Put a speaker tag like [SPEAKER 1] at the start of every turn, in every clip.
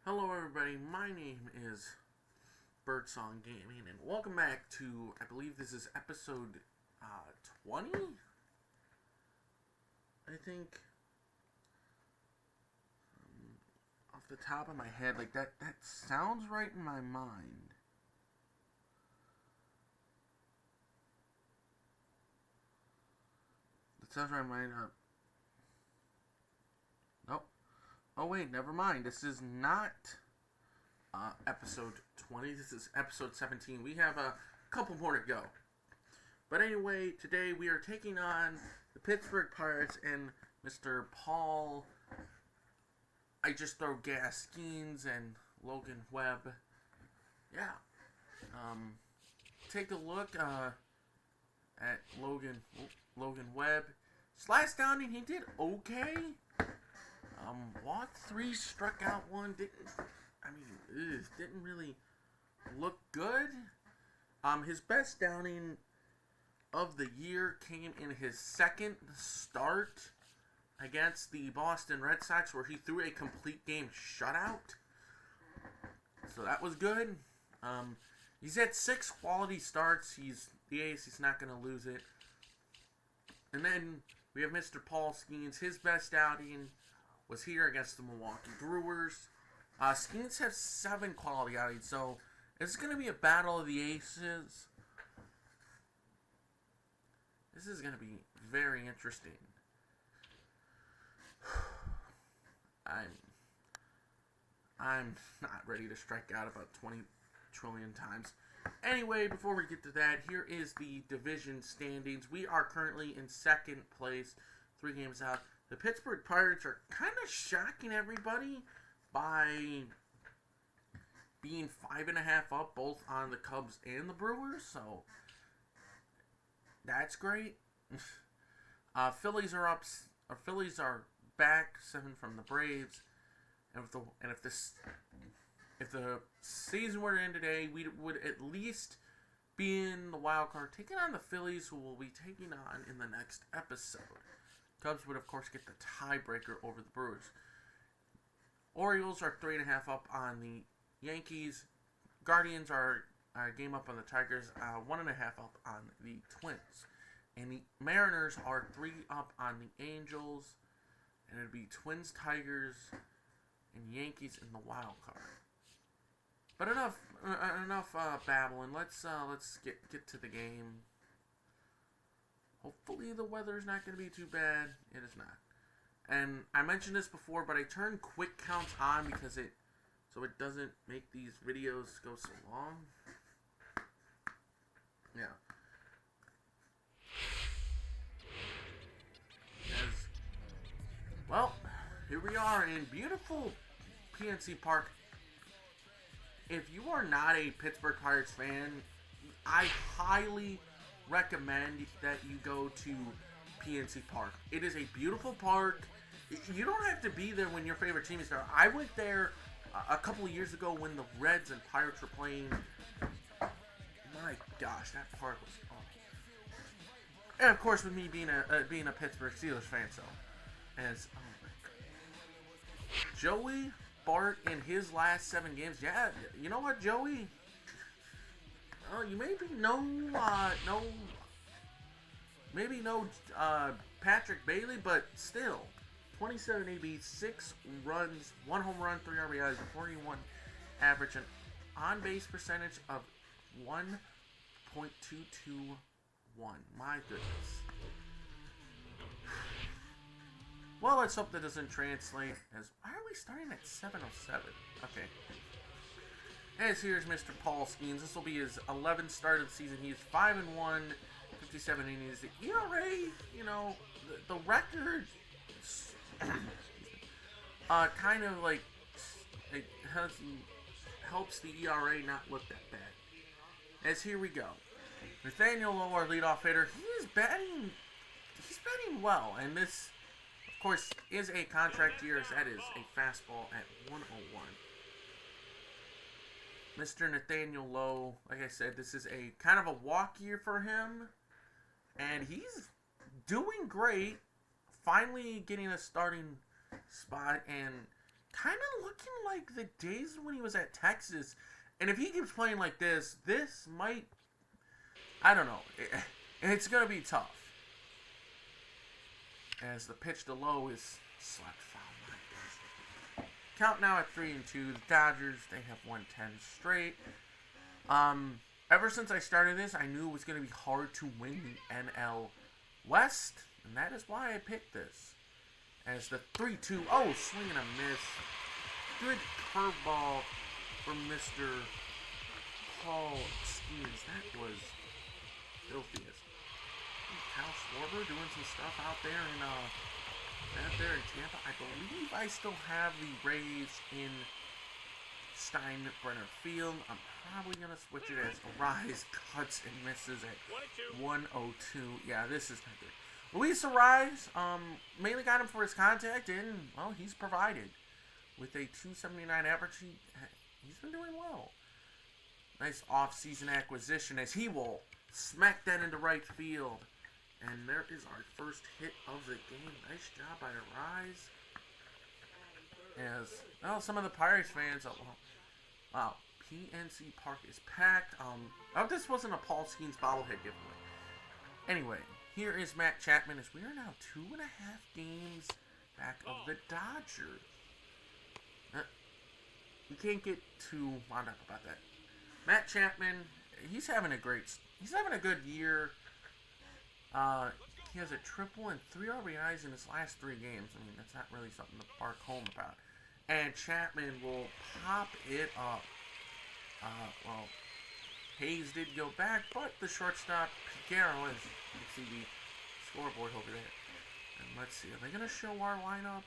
[SPEAKER 1] Hello everybody, my name is Birdsong Gaming, and welcome back to, I believe this is episode 20? I think, off the top of my head, like that sounds right in my mind. That sounds right in my mind. Nope. Oh wait, never mind. This is not episode 20. This is episode 17. We have a couple more to go. But anyway, today we are taking on the Pittsburgh Pirates and Mr. Paul. I just throw gas Skenes and Logan Webb. Yeah. Take a look at Logan Webb. Slash downing, he did okay. Walked 3, struck out 1. Didn't really look good. His best downing of the year came in his second start against the Boston Red Sox, where he threw a complete game shutout. So that was good. He's had 6 quality starts. He's the ace. He's not going to lose it. And then we have Mr. Paul Skenes. His best outing was here against the Milwaukee Brewers. Skenes have 7 quality outings, so it's going to be a battle of the aces. This is going to be very interesting. I'm not ready to strike out about 20 trillion times. Anyway, before we get to that, here is the division standings. We are currently in second place, 3 games out. The Pittsburgh Pirates are kind of shocking everybody by being 5.5 up both on the Cubs and the Brewers, so that's great. Phillies are up. Phillies are back 7 from the Braves, and if the season were to end today, we would at least be in the wild card, taking on the Phillies, who we'll be taking on in the next episode. Cubs would, of course, get the tiebreaker over the Brewers. Orioles are 3.5 up on the Yankees. Guardians are a game up on the Tigers, 1.5 up on the Twins. And the Mariners are 3 up on the Angels. And it'd be Twins, Tigers, and Yankees in the wild card. But enough babbling. Let's get to the game. Hopefully the weather's not going to be too bad. It is not. And I mentioned this before, but I turn quick counts on because it doesn't make these videos go so long. Yeah. Well, here we are in beautiful PNC Park. If you are not a Pittsburgh Pirates fan, I highly recommend that you go to PNC Park. It is a beautiful park. You don't have to be there when your favorite team is there. I went there a couple of years ago when the Reds and Pirates were playing. My gosh, that park was awesome. And of course, with me being a Pittsburgh Steelers fan, so as Joey Bart in his last 7 games, yeah, you know what, Joey? You maybe no Patrick Bailey, but still, 27 AB, 6 runs, 1 home run, 3 RBIs, 41 average, an on-base percentage of 1.221. My goodness. Well, let's hope that doesn't translate as... Why are we starting at 7:07? Okay. As here's Mr. Paul Skenes. This will be his 11th start of the season. He's 5-1, 57 innings. The ERA, the record kind of like it helps the ERA not look that bad. As here we go. Nathaniel Lowe, our leadoff hitter, he's batting well, and this, of course, is a contract year, as that is a fastball at 101. Mr. Nathaniel Lowe, like I said, this is a kind of a walk year for him, and he's doing great, finally getting a starting spot, and kind of looking like the days when he was at Texas. And if he keeps playing like this might... I don't know. It's going to be tough. As the pitch to low is slapped foul. Count now at 3-2. The Dodgers, they have won 10 straight. Ever since I started this, I knew it was going to be hard to win the NL West. And that is why I picked this. As the 3-2, swing and a miss. Good curveball from Mr. Paul Skenes. That was filthiest. Cal Schwarber doing some stuff out there in Tampa. I believe I still have the Rays in Steinbrenner Field. I'm probably going to switch it as Arise cuts and misses at 102. Yeah, this is not good. Luis Arise, mainly got him for his contact, and, well, he's provided. With a 279 average, he's been doing well. Nice off-season acquisition as he will smack that into right field. And there is our first hit of the game. Nice job by Arise. As, well, some of the Pirates fans, wow, PNC Park is packed. I hope this wasn't a Paul Skenes bobblehead giveaway. Anyway, here is Matt Chapman as we are now 2.5 games back of the Dodgers. You can't get too wound up about that. Matt Chapman, he's having a good year. He has a triple and 3 RBIs in his last 3 games. I mean, that's not really something to bark home about. And Chapman will pop it up. Well, Hayes did go back, but the shortstop, Figueroa, as you can see the scoreboard over there. And let's see, are they going to show our lineup?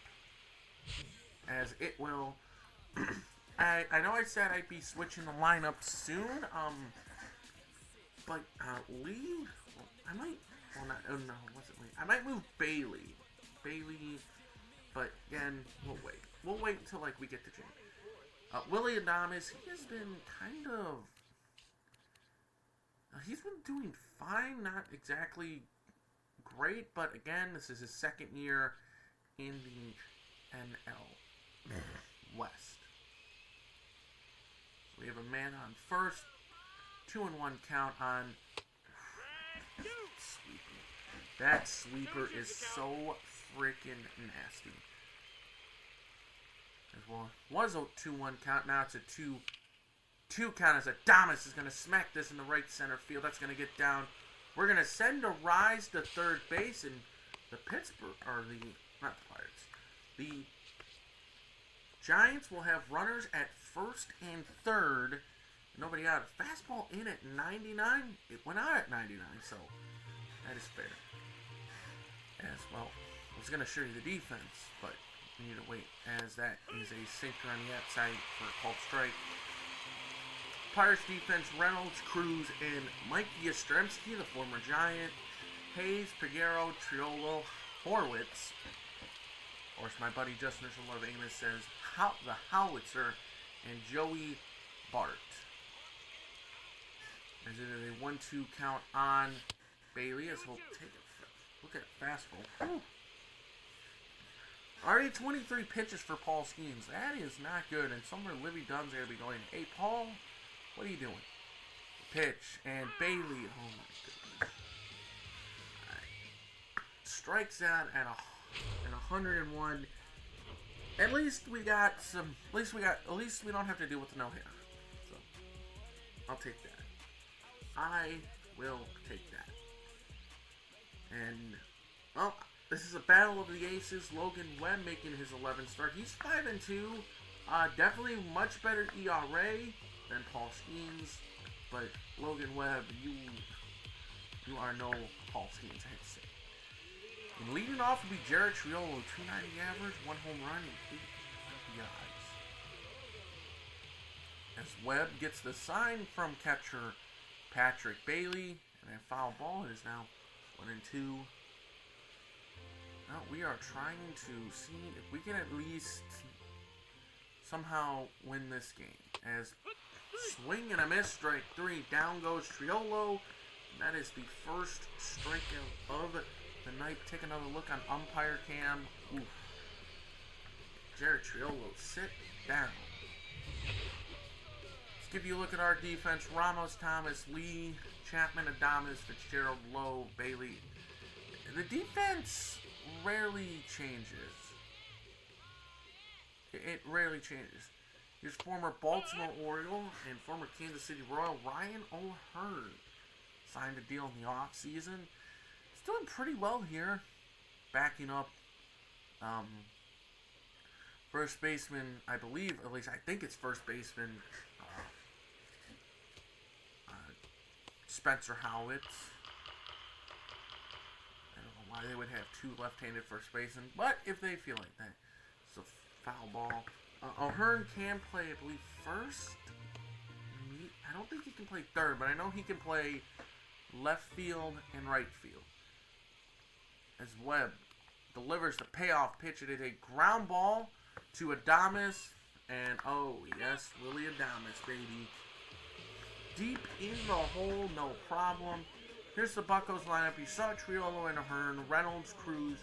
[SPEAKER 1] As it will. I know I said I'd be switching the lineup soon, but Lee, I might, well not, oh no, wasn't Lee, I might move Bailey, but again, we'll wait until like we get to June. Willie Adames, he has been kind of, he's been doing fine, not exactly great, but again, this is his second year in the NL West. We have a man on first, 2-1 count on sweeper. That sweeper is so freaking nasty. As well, was a 2-1 count. Now it's a 2-2 count as Adames is going to smack this in the right center field. That's going to get down. We're going to send a Rise to third base, and the Pittsburgh, or the, not the Pirates, the Giants will have runners at first and third. Nobody out. Fastball in at 99. It went out at 99, so that is fair. As well, I was going to show you the defense, but you need to wait, as that is a sinker on the outside for a called strike. Pirates defense, Reynolds, Cruz, and Mike Yastrzemski, the former Giant. Hayes, Figueroa, Triolo, Horwitz. Of course, my buddy Justin Love Amos says, the Howitzer, and Joey Bart. As it is a 1-2 count on Bailey, as he'll take it. Look at fastball. Ooh. Already 23 pitches for Paul Skenes. That is not good. And somewhere Livy Dunn's going to be going, hey, Paul, what are you doing? Pitch. And Bailey, oh my goodness. Strikes out at 101. At least we don't have to deal with the no-hitter. So, I'll take that. I will take that. And, well, this is a battle of the aces. Logan Webb making his 11th start. He's 5-2. Definitely much better ERA than Paul Skenes. But Logan Webb, you are no Paul Skenes, I have to say. And leading off will be Jared Triolo, 290 average, 1 home run, and 8 yards. As Webb gets the sign from catcher Patrick Bailey, and a foul ball. It is now 1-2. Now we are trying to see if we can at least somehow win this game. As swing and a miss, strike 3. Down goes Triolo. And that is the first strikeout of the night. Take another look on umpire cam. Oof. Jared Triolo, sit down. Let's give you a look at our defense. Ramos, Thomas, Lee, Chapman, Adames, Fitzgerald, Lowe, Bailey. The defense rarely changes. It rarely changes. Here's former Baltimore Oriole and former Kansas City Royal Ryan O'Hearn. Signed a deal in the offseason. He's doing pretty well here. Backing up first baseman, I believe, at least I think it's first baseman, Spencer Howitz. I don't know why they would have two left-handed first basemen, but if they feel like that. It's a foul ball. O'Hearn can play, I believe, first. I don't think he can play third, but I know he can play left field and right field. As Webb delivers the payoff pitch, it is a ground ball to Adames, and oh yes, Willie Adames, baby. Deep in the hole, no problem. Here's the Buccos lineup. You saw Triolo and O'Hearn, Reynolds, Cruz,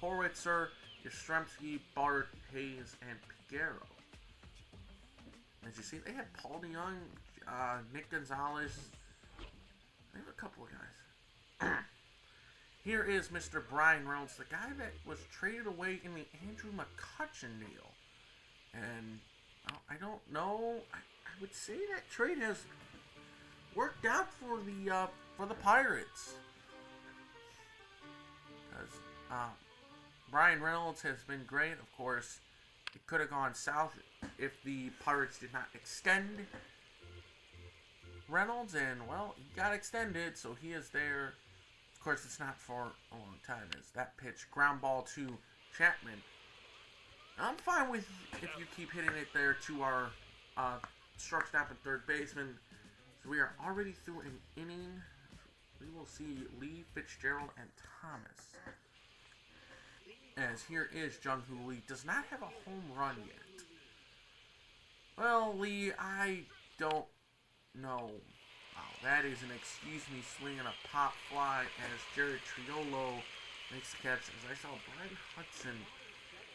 [SPEAKER 1] Horwitzer, Yastrzemski, Bart, Hayes, and Figueroa. As you see, they have Paul DeYoung, Nick Gonzalez. They have a couple of guys. Here is Mr. Brian Reynolds, the guy that was traded away in the Andrew McCutchen deal. And I don't know. I would say that trade has worked out for the Pirates. Because Brian Reynolds has been great. Of course, it could have gone south if the Pirates did not extend Reynolds, and well, he got extended, so he is there. Of course, it's not for a long time. As that pitch, ground ball to Chapman. I'm fine with if you keep hitting it there to our shortstop and third baseman. So we are already through an inning. We will see Lee, Fitzgerald, and Thomas. As here is Jung-Hoo Lee. Does not have a home run yet. Well, Lee, I don't know. Wow, that is an excuse me swinging a pop fly as Jared Triolo makes the catch. As I saw Brian Hudson,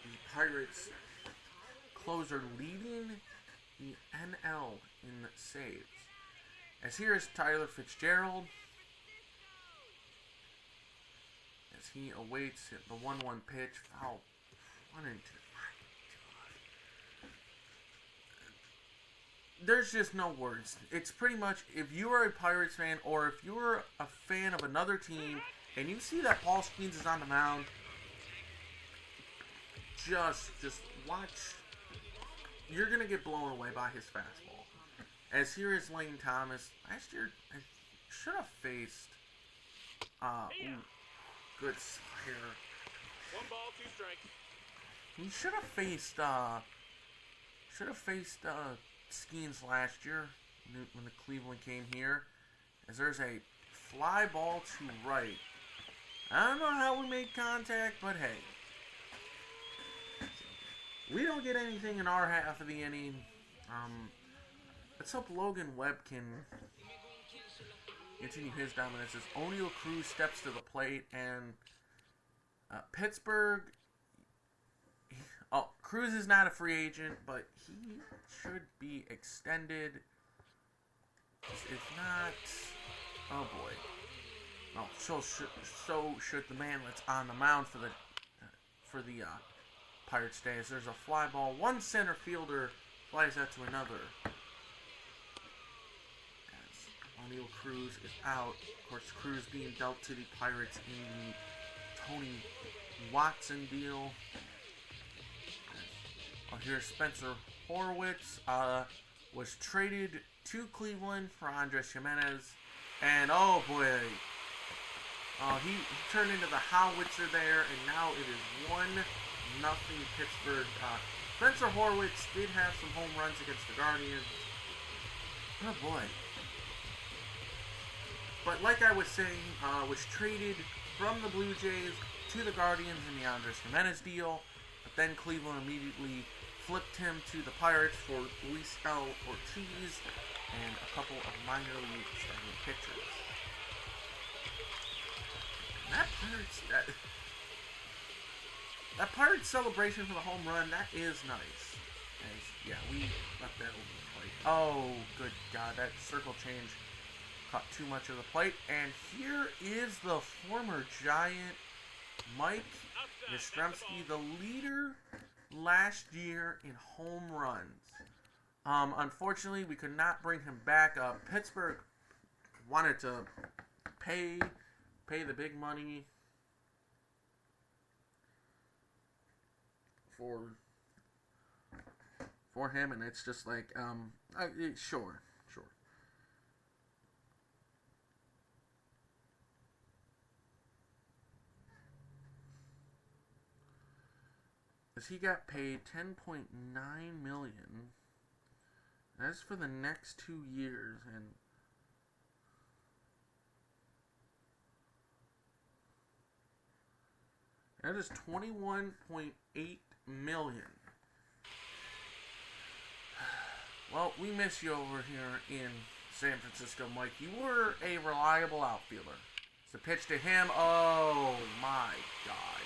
[SPEAKER 1] the Pirates closer, leading the NL in saves. As here is Tyler Fitzgerald. As he awaits the 1-1 pitch. Foul. 1-2. There's just no words. It's pretty much, if you are a Pirates fan or if you're a fan of another team and you see that Paul Skenes is on the mound, just watch. You're going to get blown away by his fastball. As here is Lane Thomas. Last year, I should have faced, good here.
[SPEAKER 2] 1 ball, 2 strikes.
[SPEAKER 1] He should have faced Skenes last year when the Cleveland came here. As there's a fly ball to right. I don't know how we made contact, but hey. We don't get anything in our half of the inning. Let's hope Logan Webb can continue his dominance as O'Neal Cruz steps to the plate, and Pittsburgh. Cruz is not a free agent, but he should be extended. If not, oh boy. Well, so should the man that's on the mound for the Pirates today. As there's a fly ball, one center fielder flies out to another. As O'Neal Cruz is out. Of course, Cruz being dealt to the Pirates in the Tony Watson deal. Here's Spencer Horwitz. Was traded to Cleveland for Andres Jimenez. And oh boy. He turned into the howitzer there, and now it is 1-0 Pittsburgh. Spencer Horwitz did have some home runs against the Guardians. Oh boy. But like I was saying, was traded from the Blue Jays to the Guardians in the Andres Jimenez deal. But then Cleveland immediately flipped him to the Pirates for Luis L. Ortiz and a couple of minor league starting pitchers. And that Pirates, that Pirates celebration for the home run, that is nice. As, yeah, we left that over the plate. Oh, good God, that circle change caught too much of the plate. And here is the former Giant, Mike Yastrzemski, the leader last year in home runs. Unfortunately, we could not bring him back. Pittsburgh wanted to pay the big money for him, and it's just like, sure. As he got paid $10.9 million. That's for the next 2 years, and that is $21.8 million. Well, we miss you over here in San Francisco, Mike. You were a reliable outfielder. It's a pitch to him. Oh my God.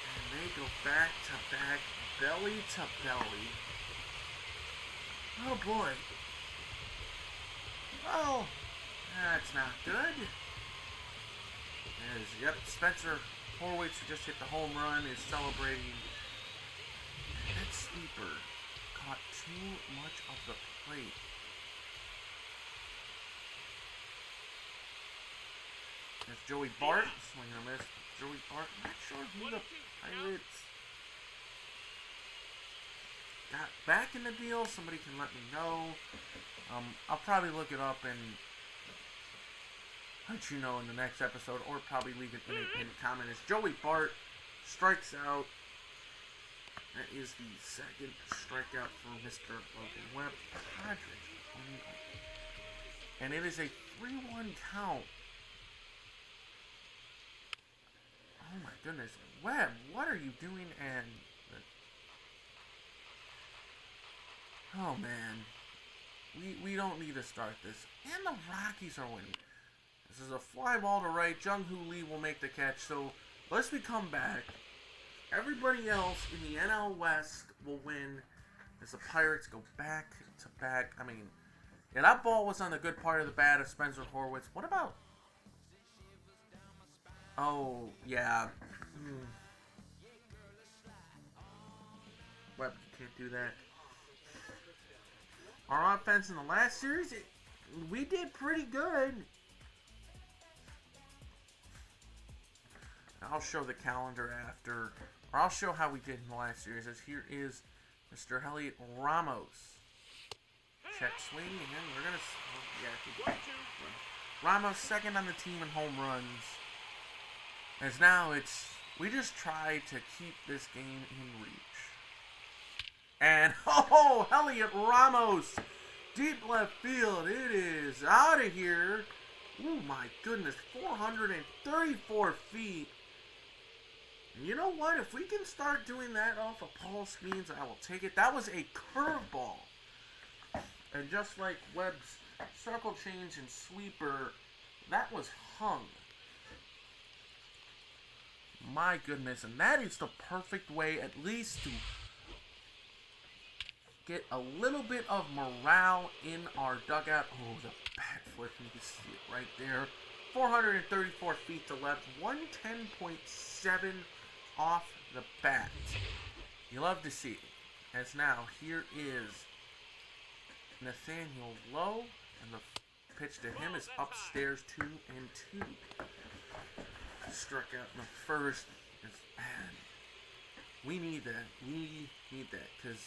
[SPEAKER 1] And they go back to back, belly to belly. Oh boy. Well, that's not good. Yep, Spencer Horwitz, who just hit the home run, is celebrating. That sweeper caught too much of the plate. That's Joey Bart swinging a miss. Joey Bart, not sure who the Pirates got back in the deal. Somebody can let me know. I'll probably look it up and let you know in the next episode, or probably leave it in a comment. As Joey Bart strikes out. That is the second strikeout for Mr. Logan Webb. And it is a 3-1 count. Oh my goodness. Webb, what are you doing? And oh man. We don't need to start this. And the Rockies are winning. This is a fly ball to right. Jung-Hoo Lee will make the catch. So unless we come back, everybody else in the NL West will win as the Pirates go back to back. I mean, yeah, that ball was on the good part of the bat of Spencer Horwitz. What about... Oh, yeah. Webb, you can't do that. Our offense in the last series, we did pretty good. I'll show the calendar after... Or I'll show how we did in the last series. As here is Mr. Heliot Ramos. Check swing, and we're gonna. Ramos second on the team in home runs. As now we just try to keep this game in reach. And Heliot Ramos, deep left field. It is out of here. Oh my goodness, 434 feet. You know what? If we can start doing that off of Paul Skenes, I will take it. That was a curveball. And just like Webb's circle change and sweeper, that was hung. My goodness. And that is the perfect way, at least, to get a little bit of morale in our dugout. Oh, the bat flip. You can see it right there. 434 feet to left. 110.7 off the bat. You love to see it. As now, here is Nathaniel Lowe, and the pitch to him is upstairs 2-2. Struck out in the first. Is bad. We need that. We need that because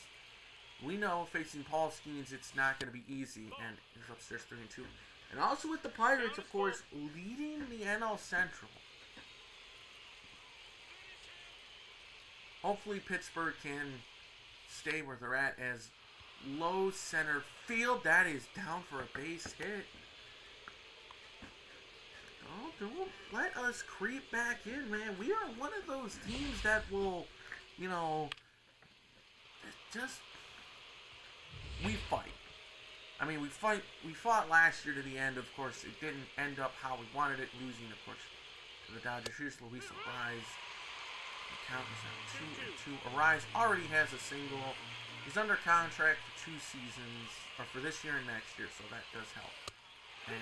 [SPEAKER 1] we know facing Paul Skenes it's not going to be easy, and he's upstairs 3-2. And also with the Pirates, of course, leading the NL Central. Hopefully Pittsburgh can stay where they're at as low center field. That is down for a base hit. Oh, don't let us creep back in, man. We are one of those teams that will, we fight. I mean, we fought last year to the end, of course. It didn't end up how we wanted it, losing, of course, the Dodgers. Here's Luis Arise. The count is now 2-2. Arise already has a single. He's under contract for 2 seasons, or for this year and next year, so that does help. And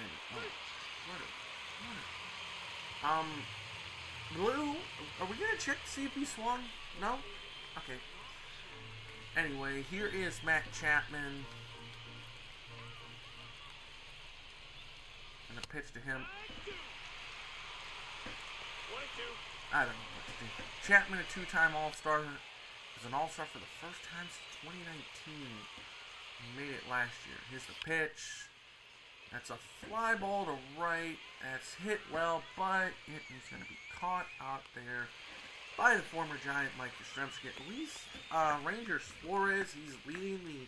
[SPEAKER 1] Blue, are we gonna check to see if he swung? No? Okay. Anyway, here is Matt Chapman. And a pitch to him. I don't know what to do. Chapman, a 2-time All-Star, is an All-Star for the first time since 2019. He made it last year. Here's the pitch. That's a fly ball to right. That's hit well, but it is going to be caught out there by the former Giant Mike Yastrzemski. At least Rangers Suarez, he's leading the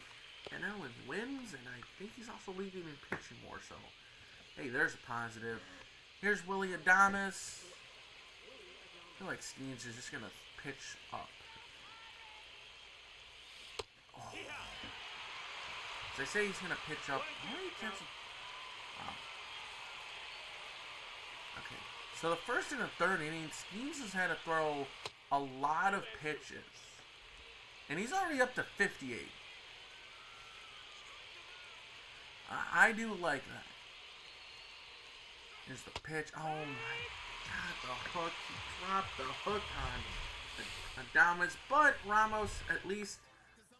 [SPEAKER 1] NL in wins, and I think he's also leading in pitching more. So, hey, there's a positive. Here's Willy Adames. I feel like Skenes is just going to pitch up. Oh. As I say, he's going to pitch up. Wow. Okay, so the first and the third inning, Skenes has had to throw a lot of pitches. And he's already up to 58. I do like that. Here's the pitch. Oh my God, the hook. He dropped the hook on Adames. But Ramos at least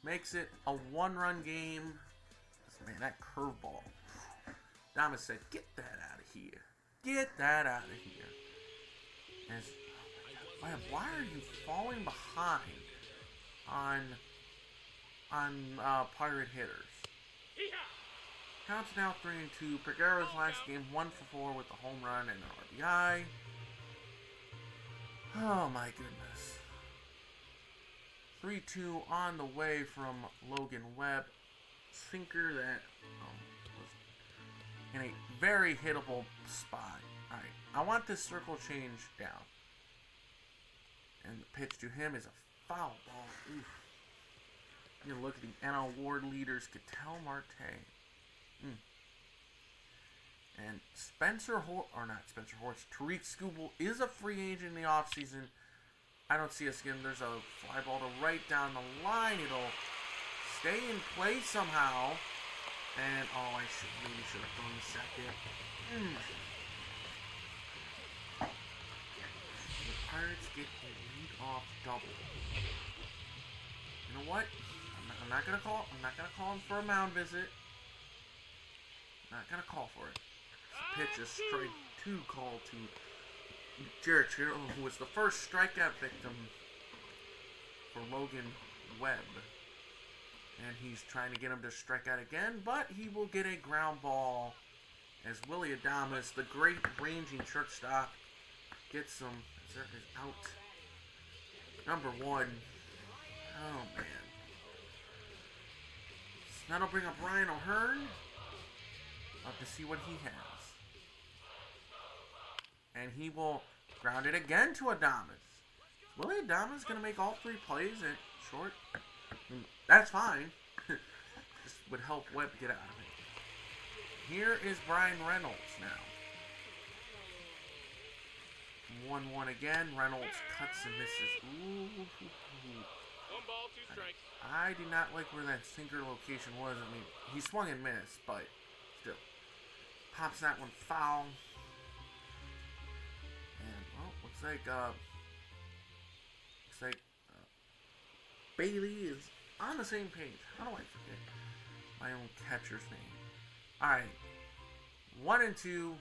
[SPEAKER 1] makes it a 1-run game. Man, that curveball. Adames said, get that out of here. Get that out of here. As, oh my God, why are you falling behind on Pirate hitters? Counts now 3-2. Peguero's last game 1 for 4 with a home run and an RBI. Oh my goodness. 3-2 on the way from Logan Webb. Sinker that was in a very hittable spot. Alright, I want this circle change down. And the pitch to him is a foul ball. Oof. You look at the NL Ward leaders, Ketel Marte. And Tariq Skubal is a free agent in the offseason. I don't see us getting, there's a fly ball to right down the line. It'll stay in place somehow. And, oh, I maybe should have thrown the second. The Pirates get a lead-off double. You know what? I'm not gonna call him for a mound visit. Not gonna call for it. Pitch is strike 2 call to Jared Chiro, who was the first strikeout victim for Logan Webb. And he's trying to get him to strike out again, but he will get a ground ball as Willy Adames, the great ranging shortstop, gets him. Is out. Number 1. Oh, man. So that'll bring up Ryan O'Hearn. Love to see what he has. And he will ground it again to Adames. Willy Adames going to make all 3 plays at short. That's fine. This would help Webb get out of it. Here is Brian Reynolds now. 1-1 again. Reynolds cuts and misses. Ooh.
[SPEAKER 2] 1 ball, 2 strikes.
[SPEAKER 1] I did not like where that sinker location was. I mean, he swung and missed, but still. Pops that one foul. And, well, looks like Bailey is on the same page. How do I forget my own catcher's name? Alright. 1-2.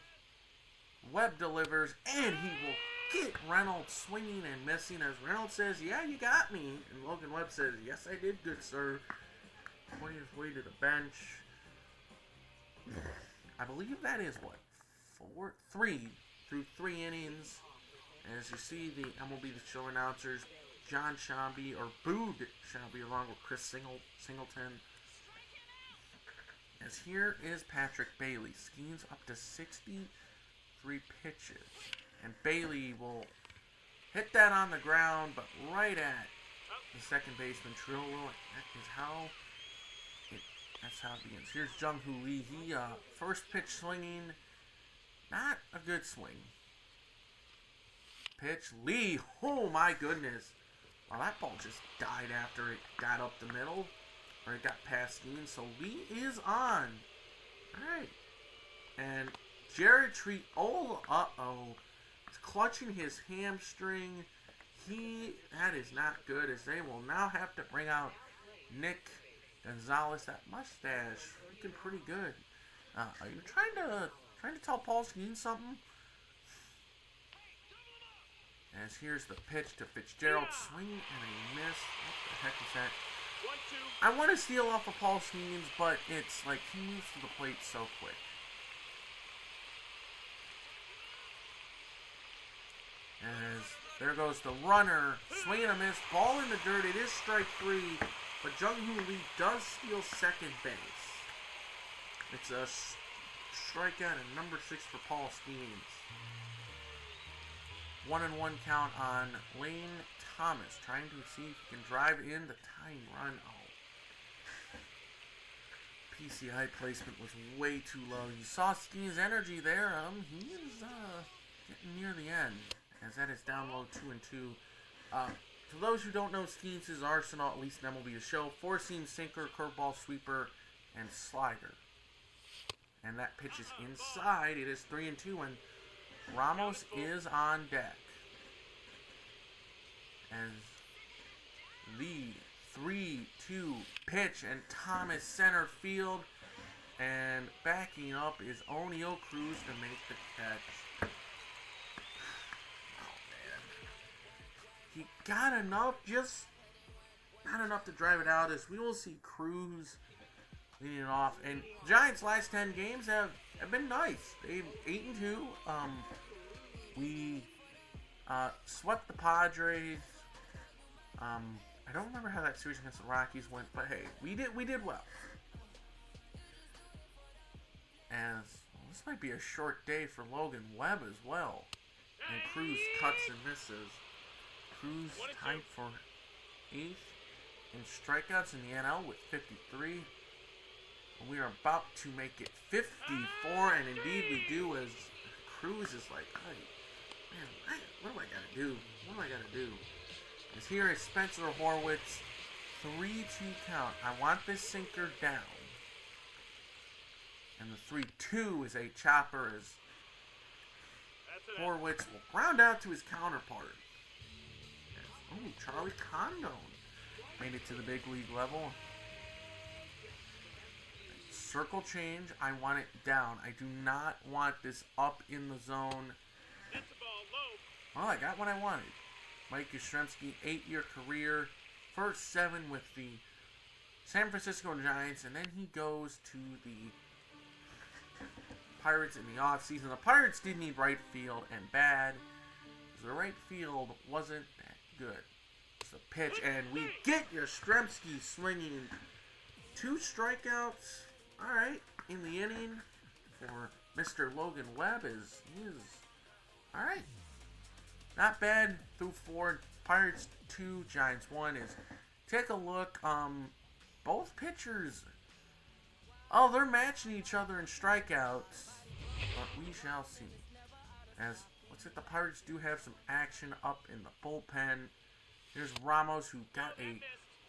[SPEAKER 1] Webb delivers, and he will get Reynolds swinging and missing as Reynolds says, yeah, you got me. And Logan Webb says, yes, I did, good sir. Pointing his way to the bench. I believe that is what? 3 through 3 innings. As you see, the MLB The Show announcers, John Shamby, or Boog Shamby, along with Chris Singleton. As here is Patrick Bailey. Skenes up to 63 pitches. And Bailey will hit that on the ground, but right at the second baseman, Trillo. That's how it begins. Here's Jung-Hoo Lee. He, first pitch swinging, not a good swing. pitch. Lee, oh my goodness. Well, that ball just died after it got up the middle. Or it got past Skenes. So Lee is on. Alright. And Jared Treat, uh-oh. He's clutching his hamstring. That is not good, as they will now have to bring out Nick Gonzalez. That mustache, looking pretty good. Are you trying to tell Paul Skenes something? As here's the pitch to Fitzgerald, swing and a miss. What the heck is that? I want to steal off of Paul Skenes, but it's like he moves to the plate so quick. As there goes the runner, swing and a miss, ball in the dirt. It is strike 3, but Jung-Hoo Lee does steal second base. It's a strikeout and number 6 for Paul Skenes. 1-1 count on Lane Thomas, trying to see if he can drive in the tying run. Oh. PCI placement was way too low. You saw Skenes' energy there. He is getting near the end, as that is down low 2-2. For those who don't know Skenes' arsenal, at least in MLB The Show, 4-seam sinker, curveball, sweeper, and slider. And that pitch is inside. It is 3-2, and Ramos is on deck. As the 3-2 pitch, and Thomas center field. And backing up is O'Neal Cruz to make the catch. Oh, man. He got enough, just not enough to drive it out, as we will see Cruz leading it off. And Giants' last 10 games have been nice. They've 8-2. We swept the Padres. I don't remember how that series against the Rockies went, but hey, we did well. As this might be a short day for Logan Webb as well. And Cruz cuts and misses. Cruz tied for 8th in strikeouts in the NL with 53. We are about to make it 54, and indeed we do, as Cruz is like, hey, man, what do I gotta do? What do I gotta do? As here is Spencer Horwitz, 3-2 count. I want this sinker down. And the 3-2 is a chopper, as Horwitz will ground out to his counterpart. Oh, Charlie Condon made it to the big league level. Circle change, I want it down. I do not want this up in the zone. Well, I got what I wanted. Mike Yastrzemski, 8-year career, first 7 with the San Francisco Giants, and then he goes to the Pirates in the offseason. The Pirates did need right field, and bad, because the right field wasn't that good. It's a pitch, and we get Yastrzemski swinging 2 strikeouts. All right, in the inning for Mr. Logan Webb is all right. Not bad through 4. Pirates 2, Giants 1. Is take a look. Both pitchers. Oh, they're matching each other in strikeouts, but we shall see. As looks like the Pirates do have some action up in the bullpen. Here's Ramos, who got a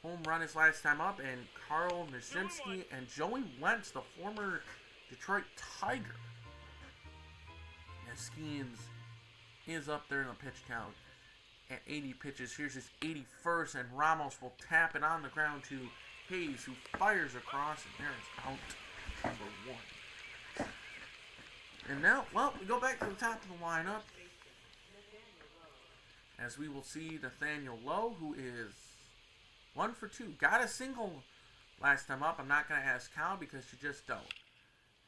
[SPEAKER 1] home run his last time up, and Carl Nashimski and Joey Wentz, the former Detroit Tiger. And Skenes is up there in the pitch count at 80 pitches. Here's his 81st, and Ramos will tap it on the ground to Hayes, who fires across, and there is out number 1. And now, well, we go back to the top of the lineup, as we will see Nathaniel Lowe, who is 1 for 2. Got a single last time up. I'm not going to ask how, because you just don't.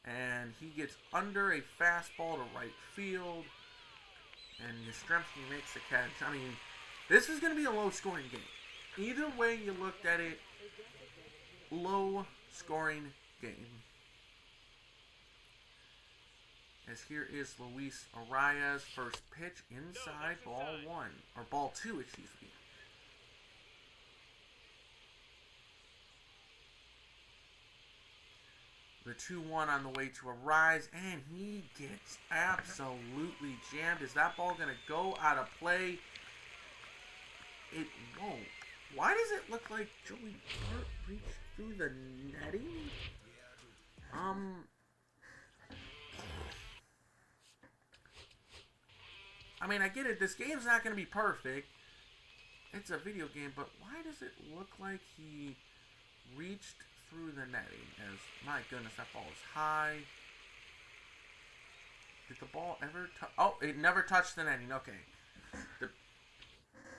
[SPEAKER 1] And he gets under a fastball to right field. And Yastrzemski makes the catch. I mean, this is going to be a low-scoring game. Either way you looked at it, low-scoring game. As here is Luis Arias, first pitch inside, ball 1. Or ball 2, excuse me. The 2-1 on the way to a rise, and he gets absolutely jammed. Is that ball going to go out of play? It won't. Why does it look like Joey Bart reached through the netting? I mean, I get it. This game's not going to be perfect. It's a video game, but why does it look like he reached through the netting? As, my goodness, that ball is high. Did the ball ever touch? Oh, it never touched the netting. Okay.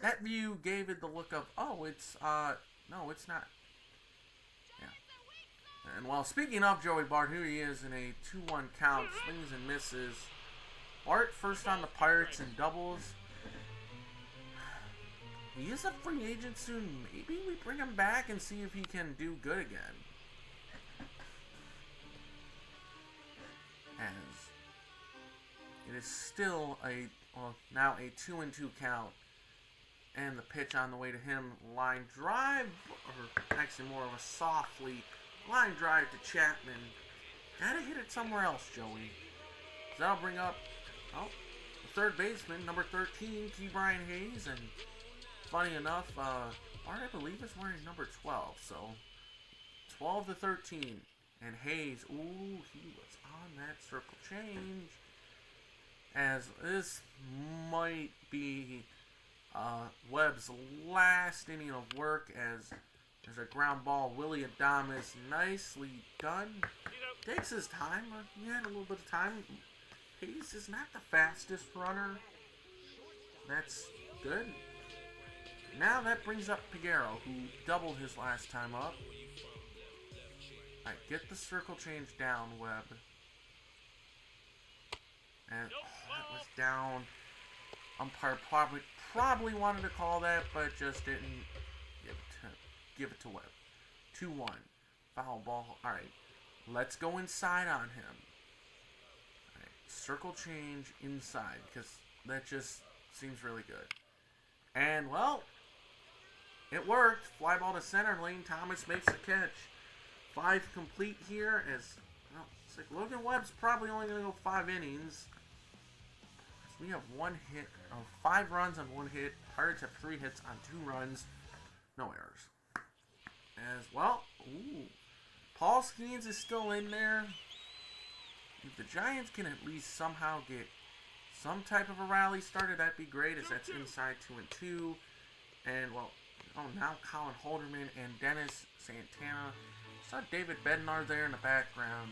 [SPEAKER 1] That view gave it the look of, oh, it's, no, it's not. Yeah. And, well, speaking of Joey Bart, here he is in a 2-1 count, swings and misses. Bart first on the Pirates in doubles. He is a free agent soon. Maybe we bring him back and see if he can do good again. As it is still now a 2-2 count. And the pitch on the way to him. Line drive, or actually more of a softly line drive to Chapman. Gotta hit it somewhere else, Joey. So that'll bring up, the third baseman, number 13, T. Brian Hayes. And funny enough, Bart, I believe, is wearing number 12. So 12 to 13. And Hayes, ooh, he was on that circle change. As this might be Webb's last inning of work, as there's a ground ball. Willie Adames, nicely done. Takes his time. He had a little bit of time. Hayes is not the fastest runner. That's good. Now that brings up Piguero, who doubled his last time up. Alright, get the circle change down, Webb. And that was down. Umpire probably wanted to call that, but just didn't give it to Webb. 2-1. Foul ball. Alright. Let's go inside on him. Alright. Circle change inside, because that just seems really good. And, well, it worked. Fly ball to center. Lane Thomas makes the catch. 5 complete here, as, well, it's like Logan Webb's probably only going to go 5 innings. We have 5 runs on 1 hit. Pirates have 3 hits on 2 runs. No errors. As well, Paul Skenes is still in there. If the Giants can at least somehow get some type of a rally started, that'd be great, as that's inside 2-2. And, well, now Colin Holderman and Dennis Santana. Saw David Bednar there in the background.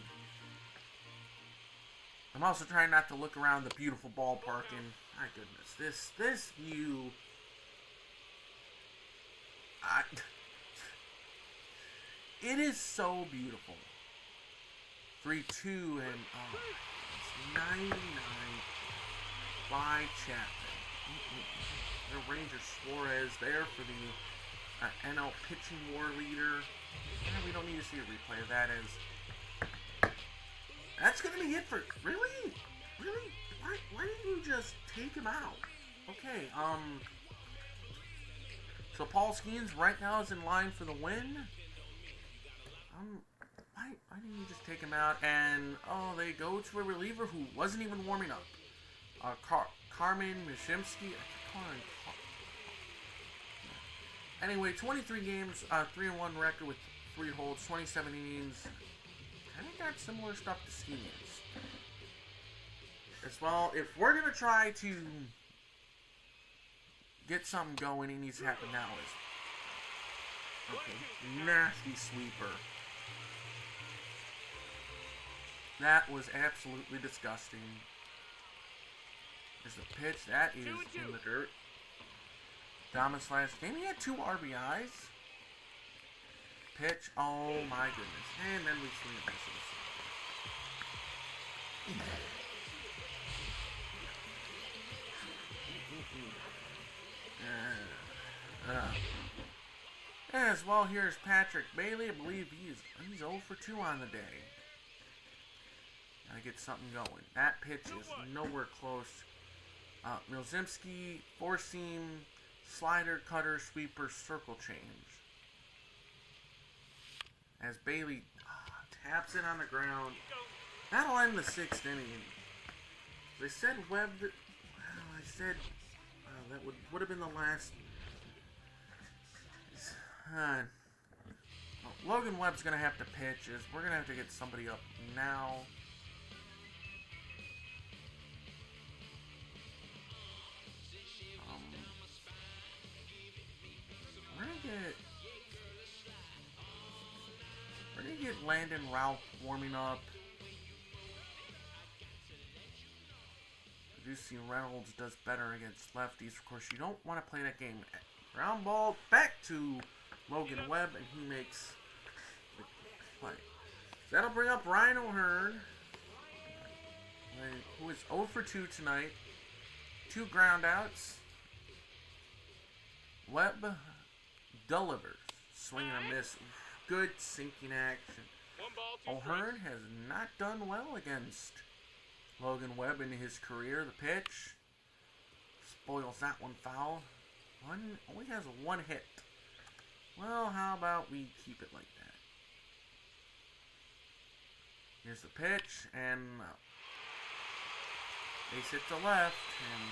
[SPEAKER 1] I'm also trying not to look around the beautiful ballpark, and my goodness, this view, it is so beautiful. 3-2, and it's 99 by Chapman. The Ranger Suarez there for the NL pitching war leader. We don't need to see a replay of that, as that's going to be it for... Really? Really? Why didn't you just take him out? Okay, so Paul Skenes right now is in line for the win. Why didn't you just take him out? And, they go to a reliever who wasn't even warming up. Carmen Mishimsky. Anyway, 23 games, 3-1 record with 3 holds, 27 innings. I think that's similar stuff to Skenes. As well, if we're going to try to get something going, it needs to happen now. Okay, nasty sweeper. That was absolutely disgusting. There's a pitch. That is in the dirt. Thomas last game, he had 2 RBIs. Pitch, oh my goodness. And then we swing and misses. As well, here's Patrick Bailey. I believe he's 0 for 2 on the day. Gotta get something going. That pitch is nowhere close. Milzimski, 4-seam, slider, cutter, sweeper, circle change. As Bailey taps it on the ground. That'll end the 6th inning. They said Webb. I said that would have been the last. Logan Webb's gonna have to pitch. We're gonna have to get somebody up now. We're gonna get Landon Ralph warming up. I do see Reynolds does better against lefties. Of course, you don't want to play that game. Ground ball back to Logan Webb, and he makes the play. That'll bring up Ryan O'Hearn, who is 0 for 2 tonight. 2 ground outs. Webb delivers. Swing and a miss. Good sinking action. O'Hearn has not done well against Logan Webb in his career. The pitch spoils that one foul. Only has 1 hit. Well, how about we keep it like that? Here's the pitch, and base hit to left, and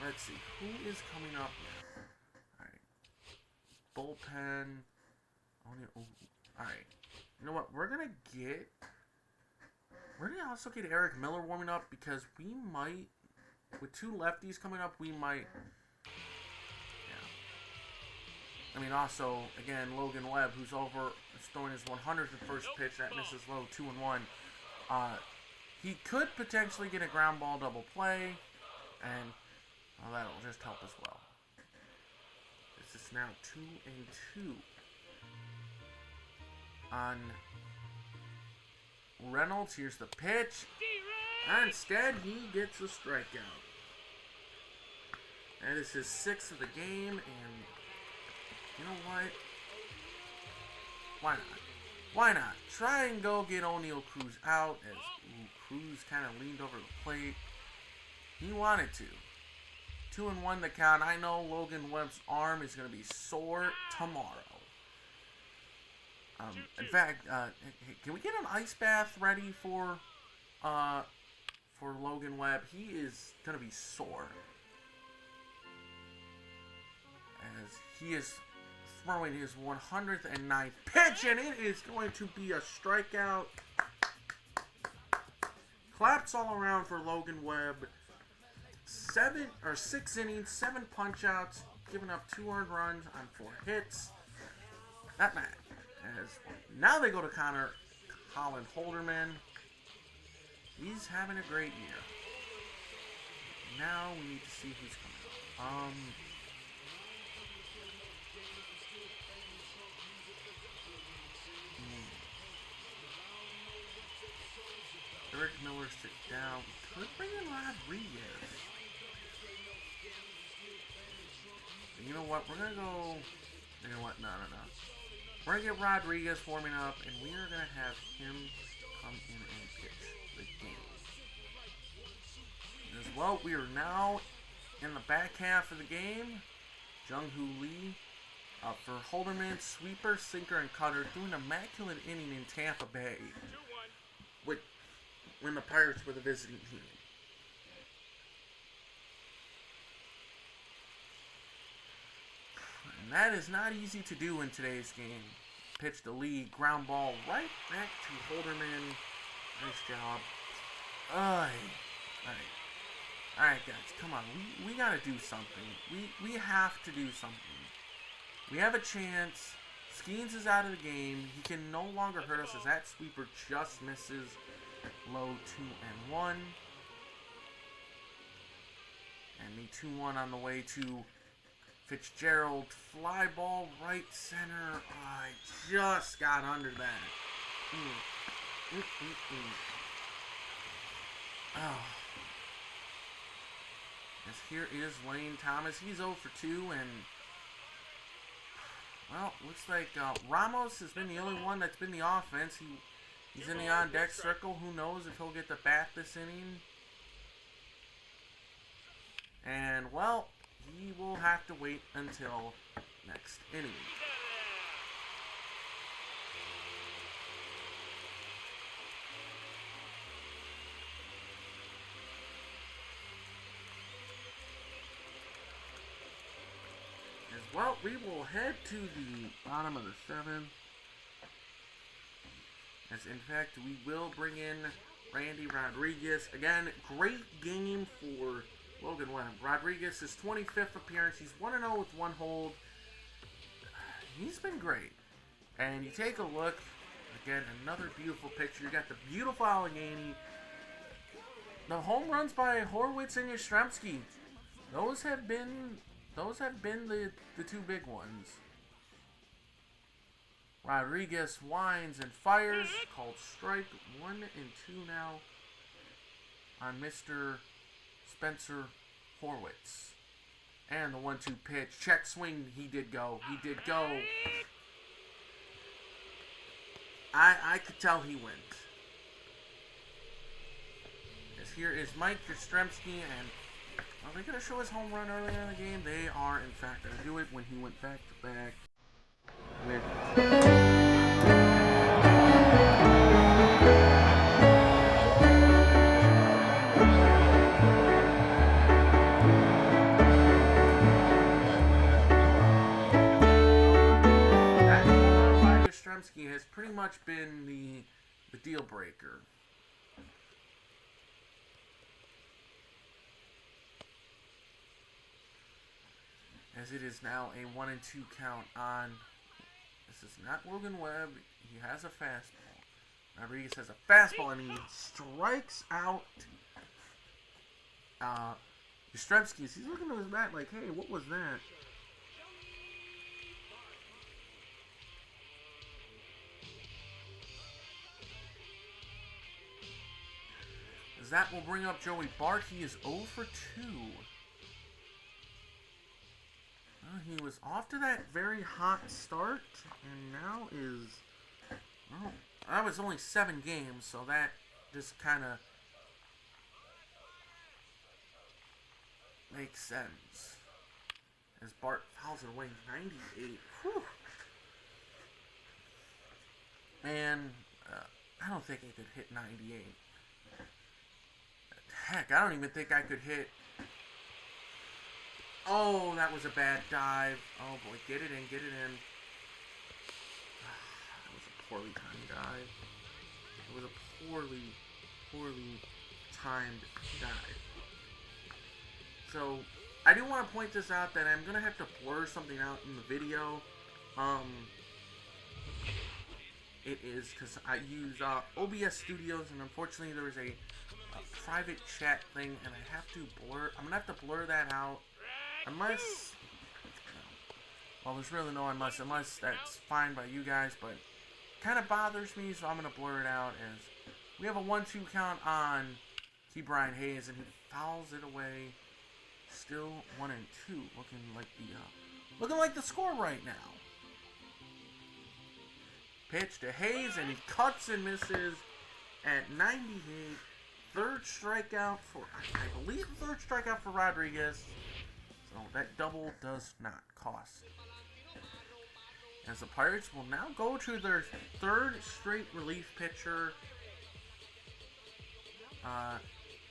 [SPEAKER 1] let's see, who is coming up now? Alright. Bullpen. Alright. You know what? We're gonna also get Eric Miller warming up, because we might, with 2 lefties coming up, we might. Yeah. I mean, also, again, Logan Webb, who's throwing his 101st pitch, that misses low, 2-1. He could potentially get a ground ball double play, and that'll just help as well. This is now 2-2 on Reynolds. Here's the pitch, and instead he gets a strikeout. That is his 6th of the game, and you know what? Why not? Why not? Try and go get O'Neal Cruz out, as Cruz kind of leaned over the plate. He wanted to. 2-1 the count. I know Logan Webb's arm is going to be sore tomorrow. In fact, can we get an ice bath ready for Logan Webb? He is going to be sore, as he is throwing his 109th pitch, and it is going to be a strikeout. Claps all around for Logan Webb. 6 innings, 7 punch-outs, giving up 2 earned runs on 4 hits. Not bad. Now they go to Colin Holderman. He's having a great year. Now we need to see who's coming up. Eric Miller sit down. We could bring in Rodriguez. You know what? We're gonna go. You know what? No. We're gonna get Rodriguez warming up, and we are gonna have him come in and pitch the game. And as well, we are now in the back half of the game. Jung-Hoo Lee for Holderman, sweeper, sinker, and cutter, doing an immaculate inning in Tampa Bay. When the Pirates were the visiting team. And that is not easy to do in today's game. Pitch to Lee, ground ball right back to Holderman. Nice job. Alright, guys, come on. We gotta do something. We have to do something. We have a chance. Skenes is out of the game. He can no longer hurt us, as that sweeper just misses. Low 2-1. And the 2-1 on the way to Fitzgerald. Fly ball right center. I just got under that. Oh. As here is Lane Thomas. He's 0 for 2, and well, looks like Ramos has been the only one that's been the offense. He's in the on-deck circle. Who knows if he'll get the bat this inning. And, well, he will have to wait until next inning. As well, we will head to the bottom of the seventh. As in fact, we will bring in Randy Rodriguez. Again, great game for Logan Webb. Rodriguez, his 25th appearance. He's 1-0 with 1 hold. He's been great. And you take a look, again, another beautiful picture. You got the beautiful Allegheny. The home runs by Horwitz and Yastrzemski. Those have been the two big ones. Rodriguez winds and fires. Called strike 1 and 2 now on Mr. Spencer Horwitz. And the 1-2 pitch. Check swing. He did go. He did go. I could tell he went. As here is Mike Yastrzemski, and are they going to show his home run earlier in the game? They are, in fact, going to do it when he went back to back with. That home run by Yastrzemski has pretty much been the deal breaker. As it is now a 1-2 count on. This is not Logan Webb. He has a fastball. Rodriguez has a fastball and he strikes out Yastrzemski. He's looking at his bat like, hey, what was that? As that will bring up Joey Bart. He is 0 for 2. He was off to that very hot start, and now is, well, that was only 7 games, so that just kind of makes sense. As Bart fouls it away, 98. Whew. Man, I don't think I could hit 98. Heck, I don't even think I could hit. Oh, that was a bad dive. Oh boy, get it in, get it in. That was a poorly timed dive. It was a poorly timed dive. So, I do want to point this out that I'm going to have to blur something out in the video. It is because I use OBS Studios, and unfortunately there is a private chat thing, and I have to blur. I'm going to have to blur that out. Unless, well, there's really no unless that's fine by you guys, but it kind of bothers me, so I'm going to blur it out. As we have a 1-2 count on T. Brian Hayes, and he fouls it away. Still 1-2, looking like the score right now. Pitch to Hayes, and he cuts and misses at 98. Third strikeout for, I believe, third strikeout for Rodriguez. So that double does not cost. As the Pirates will now go to their third straight relief pitcher,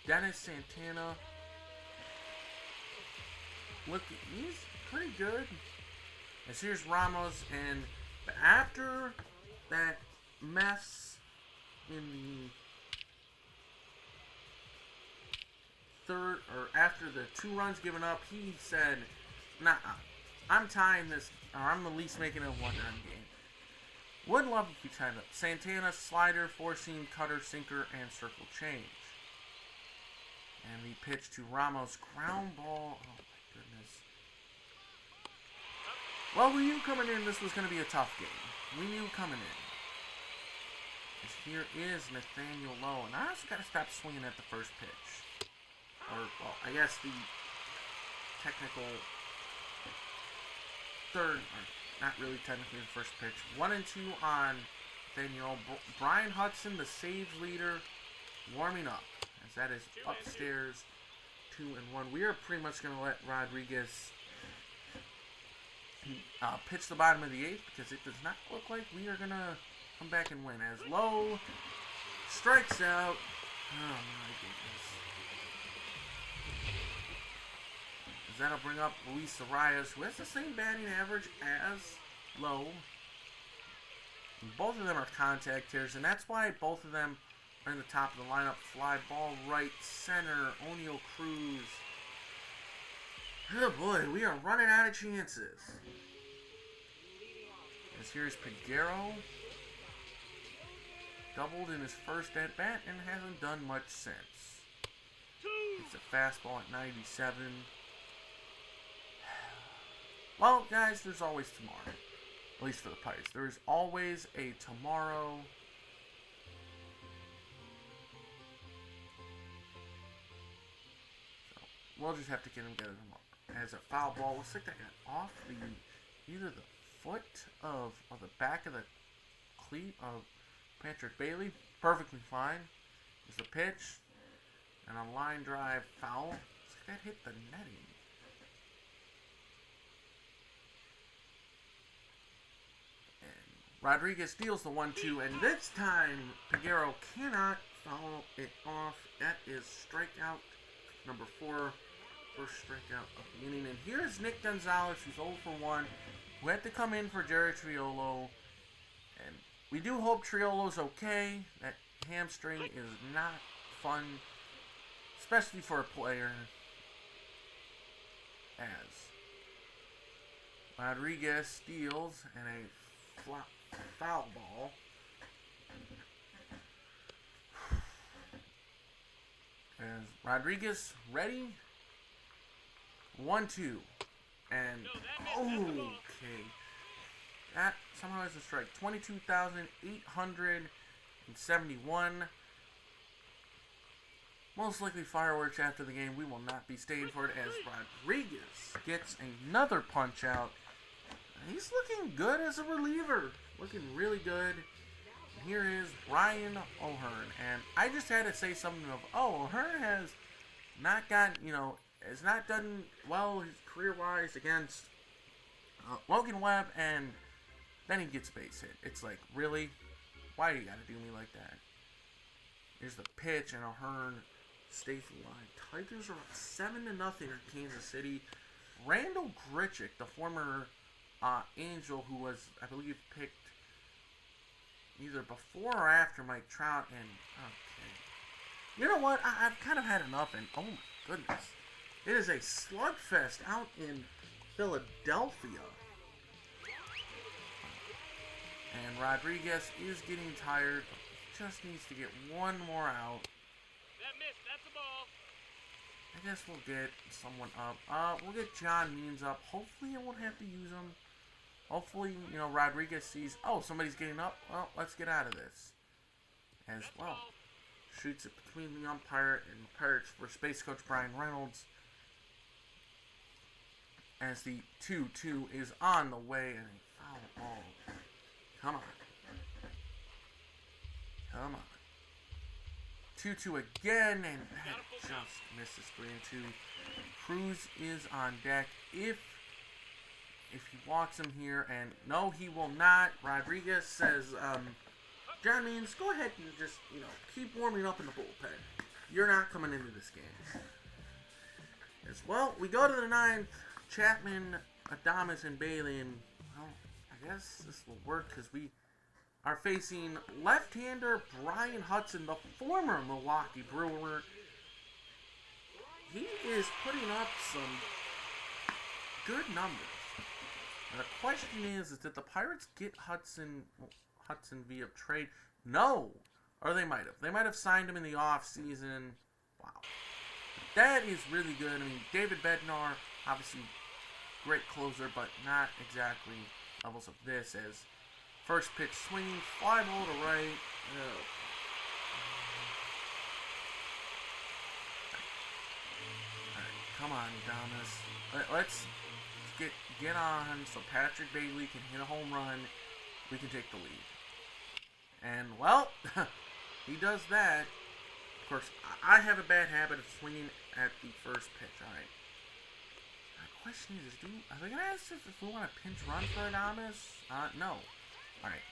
[SPEAKER 1] Dennis Santana. Look, he's pretty good. As here's Ramos, and after that mess in the third, or after the 2 runs given up, he said, nah, I'm tying this, or I'm at least making it a 1-run game. Would love if we tied up. Santana, slider, 4-seam, cutter, sinker, and circle change. And the pitch to Ramos, ground ball. Oh my goodness. Well, we knew coming in this was going to be a tough game. We knew coming in. As here is Nathaniel Lowe, and I also got to stop swinging at the first pitch. Or, well, I guess the technical third, or not really technically the first pitch. 1-2 on Nathaniel. Brian Hudson, the saves leader, warming up. As that is upstairs, 2-1. We are pretty much going to let Rodriguez pitch the bottom of the 8th because it does not look like we are going to come back and win. As Lowe strikes out. Oh my goodness. As that'll bring up Luis Arias, who has the same batting average as Lowe. And both of them are contact hitters, and that's why both of them are in the top of the lineup. Fly ball right center. O'Neal Cruz. Oh boy, we are running out of chances. As here's Peguero. Doubled in his first at bat and hasn't done much since. It's a fastball at 97. Well, guys, there's always tomorrow. At least for the Pirates. There's always a tomorrow. So, we'll just have to get him together tomorrow. As a foul ball, looks like that got off either the foot of the back of the cleat of Patrick Bailey. Perfectly fine. There's a pitch and a line drive foul. Looks like that hit the netting. And Rodriguez deals the 1-2, and this time Peguero cannot foul it off. That is strikeout number 4. First strikeout of the inning. And here's Nick Gonzalez, who's 0 for 1, who had to come in for Jerry Triolo. And we do hope Triolo's okay. That hamstring is not fun, especially for a player as Rodriguez steals and a foul ball. As Rodriguez ready. 1-2. And okay. That somehow is a strike. 22,871. Most likely fireworks after the game. We will not be staying for it as Rodriguez gets another punch out. He's looking good as a reliever. Looking really good. And here is Ryan O'Hearn. And I just had to say something of, O'Hearn has not gotten, has not done well career-wise against Logan Webb, and then he gets base hit. It's like, really? Why do you gotta do me like that? Here's the pitch, and O'Hearn stays alive. Tigers are up 7-0 in Kansas City. Randall Grichuk, the former Angel, who was, I believe, picked either before or after Mike Trout, and okay. You know what? I've kind of had enough, and oh my goodness. It is a slugfest out in Philadelphia. And Rodriguez is getting tired. Just needs to get one more out.
[SPEAKER 2] That missed. That's a ball.
[SPEAKER 1] I guess we'll get someone up. We'll get John Means up. Hopefully I won't have to use him. Hopefully, Rodriguez sees, somebody's getting up. Well, let's get out of this. As well. Shoots it between the umpire and the Pirates for Space Coach Brian Reynolds. As the 2-2 is on the way, and a foul ball. Come on. Come on. 2-2 again, and that just misses 3-2. Cruz is on deck. If he walks him here, and no, he will not. Rodriguez says, John Means, go ahead and just, keep warming up in the bullpen. You're not coming into this game. As well, we go to the 9th. Chapman, Adames, and Bailey, and, well, I guess this will work because we are facing left-hander Brian Hudson, the former Milwaukee Brewer. He is putting up some good numbers. And the question is did the Pirates get Hudson via trade? No. Or they might have. They might have signed him in the off-season. Wow. That is really good. I mean, David Bednar, obviously great closer, but not exactly levels of this as first pitch swinging, fly ball to right. Oh. Alright, come on, Adames. Let's get on so Patrick Bailey can hit a home run. We can take the lead. And, well, he does that. Of course, I have a bad habit of swinging at the first pitch. Alright. The question is, are they going to ask if we want a pinch run for Adames? No. Alright.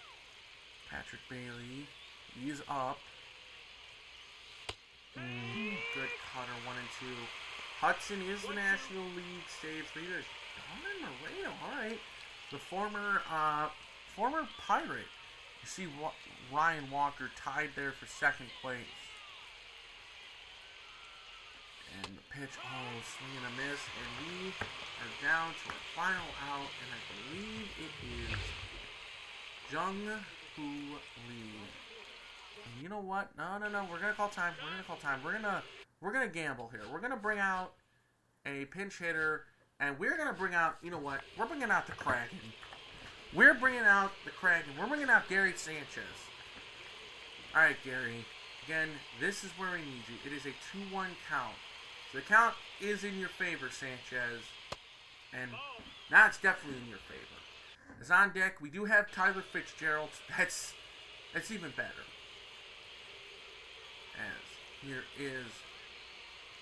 [SPEAKER 1] Patrick Bailey. He's up. Good cutter, 1 and 2. Hudson is the National League save leader. Donovan Moreno, alright. The former Pirate. You see Ryan Walker tied there for second place. And the pitch, swing and a miss. And we are down to our final out. And I believe it is Jung Hoo Lee. And you know what? No. We're gonna call time. We're gonna gamble here. We're gonna bring out a pinch hitter, and we're gonna bring out. You know what? We're bringing out the Kraken. We're bringing out Gary Sanchez. All right, Gary. Again, this is where we need you. It is a 2-1 count. So the count is in your favor, Sanchez, and now it's definitely in your favor. As on deck, we do have Tyler Fitzgerald. That's even better. As here is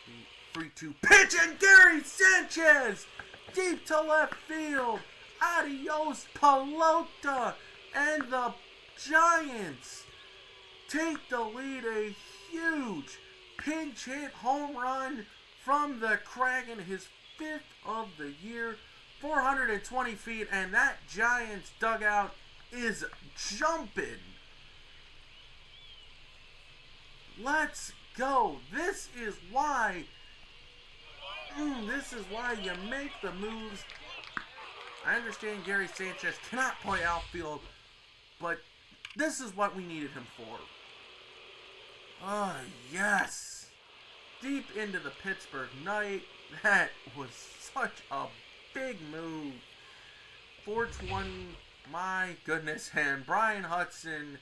[SPEAKER 1] the 3-2 pitch, and Gary Sanchez deep to left field. Adios, Pelota, and the Giants take the lead. A huge pinch hit home run from the Kraken, his 5th of the year, 420 feet, and that Giants dugout is jumping. Let's go. This is why you make the moves. I understand Gary Sanchez cannot play outfield, but this is what we needed him for. Oh, yes. Deep into the Pittsburgh night. That was such a big move. 420, my goodness. And Brian Hudson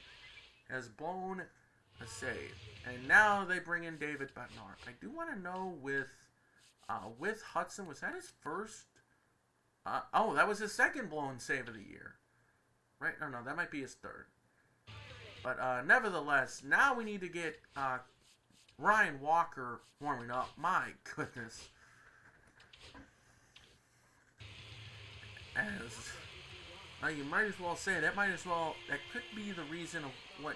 [SPEAKER 1] has blown a save. And now they bring in David Bednar. I do want to know with Hudson, was that his first? That was his second blown save of the year. Right? No, that might be his third. But nevertheless, now we need to get Ryan Walker warming up. My goodness. You might as well say that could be the reason of what.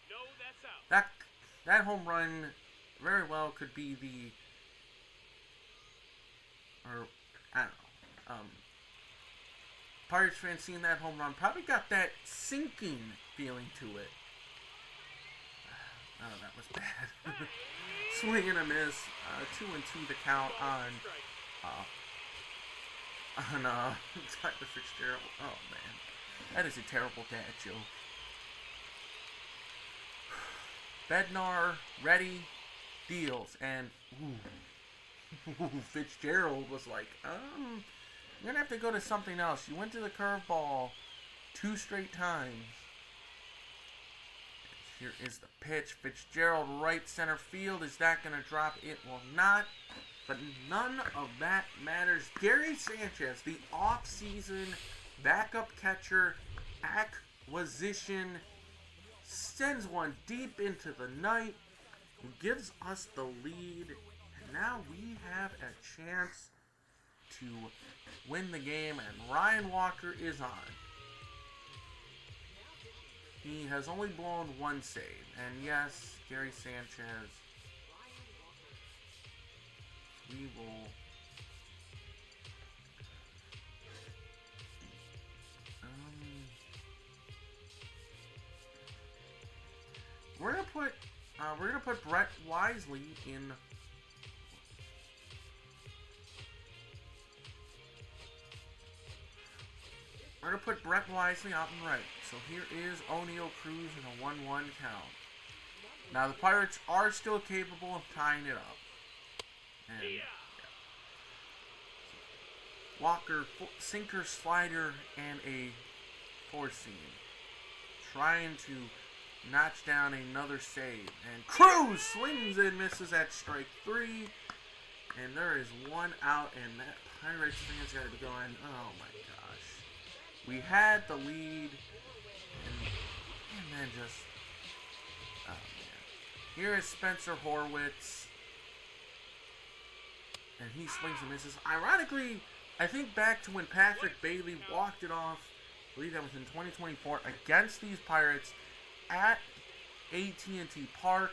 [SPEAKER 2] No, that's out.
[SPEAKER 1] That home run very well could be the. Or I don't know. Pirates fans seeing that home run probably got that sinking feeling to it. Oh, that was bad. Swing and a miss. 2-2 the count on Tyler Fitzgerald. Oh man, that is a terrible dad joke. Bednar ready, deals, and Fitzgerald was like, you're gonna have to go to something else. You went to the curveball 2 straight times. Here is the pitch. Fitzgerald right center field. Is that gonna drop? It will not. But none of that matters. Gary Sanchez, the off-season backup catcher acquisition, sends one deep into the night and gives us the lead. And now we have a chance to win the game, and Ryan Walker is on. He has only blown 1 save. And yes, Gary Sanchez, we will we're gonna put Brett Wisely in. We're going to put Brett Wisely out and right. So here is O'Neal Cruz in a 1-1 count. Now the Pirates are still capable of tying it up. And yeah. Walker, sinker, slider, and a 4-seam. Trying to notch down another save. And Cruz swings and misses at strike 3. And there is 1 out, and that Pirates fans got to be going, oh my gosh. We had the lead, and then just, oh man. Here is Spencer Horwitz. and he swings and misses. Ironically, I think back to when Patrick Bailey walked it off, I believe that was in 2024, against these Pirates at PNC Park,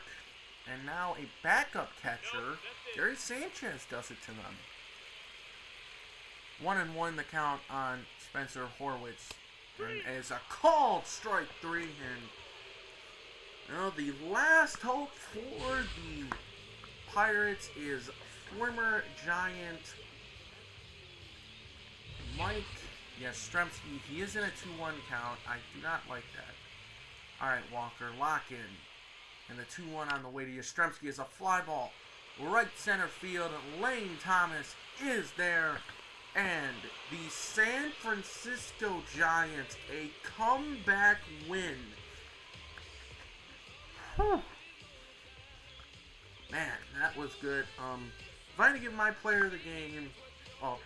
[SPEAKER 1] and now a backup catcher, Gary Sanchez, does it to them. 1-1 the count on Spencer Horwitz, and as a called strike 3, and the last hope for the Pirates is former Giant Mike Yastrzemski. He is in a 2-1 count. I do not like that. Alright, Walker, lock in. And the 2-1 on the way to Yastrzemski is a fly ball. Right center field. Lane Thomas is there. And the San Francisco Giants, a comeback win. Whew. Man, that was good. If I had to give my player of the game, well,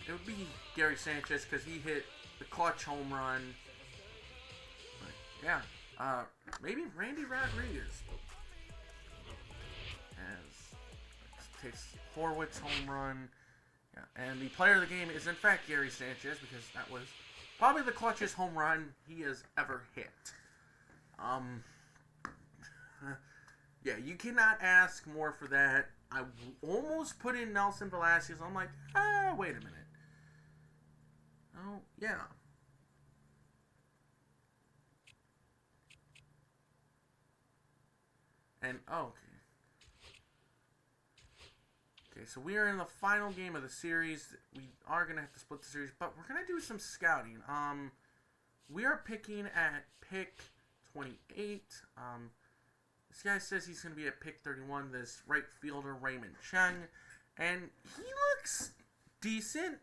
[SPEAKER 1] it would be Gary Sanchez because he hit the clutch home run. But yeah, maybe Randy Rodriguez takes Horwitz home run. Yeah, and the player of the game is in fact Gary Sanchez because that was probably the clutchest home run he has ever hit. Yeah, you cannot ask more for that. I almost put in Nelson Velasquez. I'm like, wait a minute. Oh, yeah. And, okay. Okay, so we are in the final game of the series. We are going to have to split the series, but we're going to do some scouting. We are picking at pick 28. This guy says he's going to be at pick 31, this right fielder, Raymond Cheng. And he looks decent.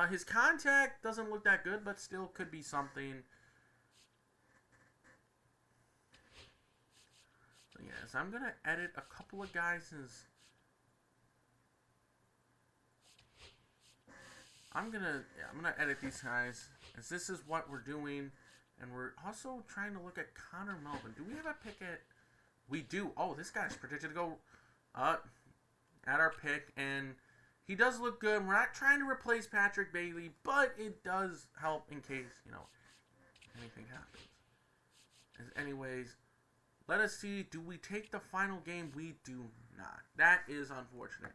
[SPEAKER 1] His contact doesn't look that good, but still could be something. So, yeah, so I'm going to edit a couple of guys' I'm gonna edit these guys, as this is what we're doing, and we're also trying to look at Connor Melvin. Do we have a pick at? We do. Oh, this guy's predicted to go at our pick, and he does look good. We're not trying to replace Patrick Bailey, but it does help in case anything happens. Anyways, let us see. Do we take the final game? We do not. That is unfortunate.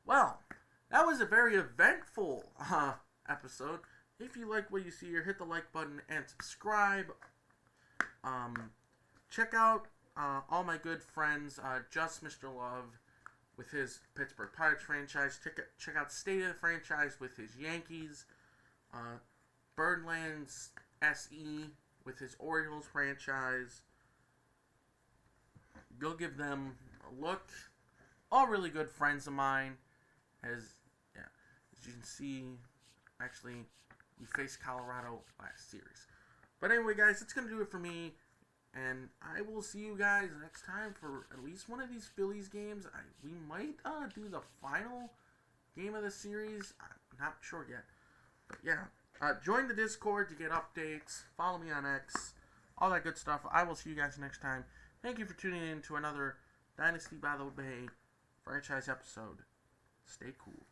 [SPEAKER 1] Well. That was a very eventful episode. If you like what you see here, hit the like button and subscribe. Check out all my good friends, Just Mr. Love with his Pittsburgh Pirates franchise. Check out State of the Franchise with his Yankees. Birdland's SE with his Orioles franchise. Go give them a look. All really good friends of mine. As you can see, actually, we faced Colorado last series. But anyway, guys, that's going to do it for me. And I will see you guys next time for at least one of these Phillies games. We might do the final game of the series. I'm not sure yet. But yeah, join the Discord to get updates. Follow me on X. All that good stuff. I will see you guys next time. Thank you for tuning in to another Dynasty by the Bay franchise episode. Stay cool.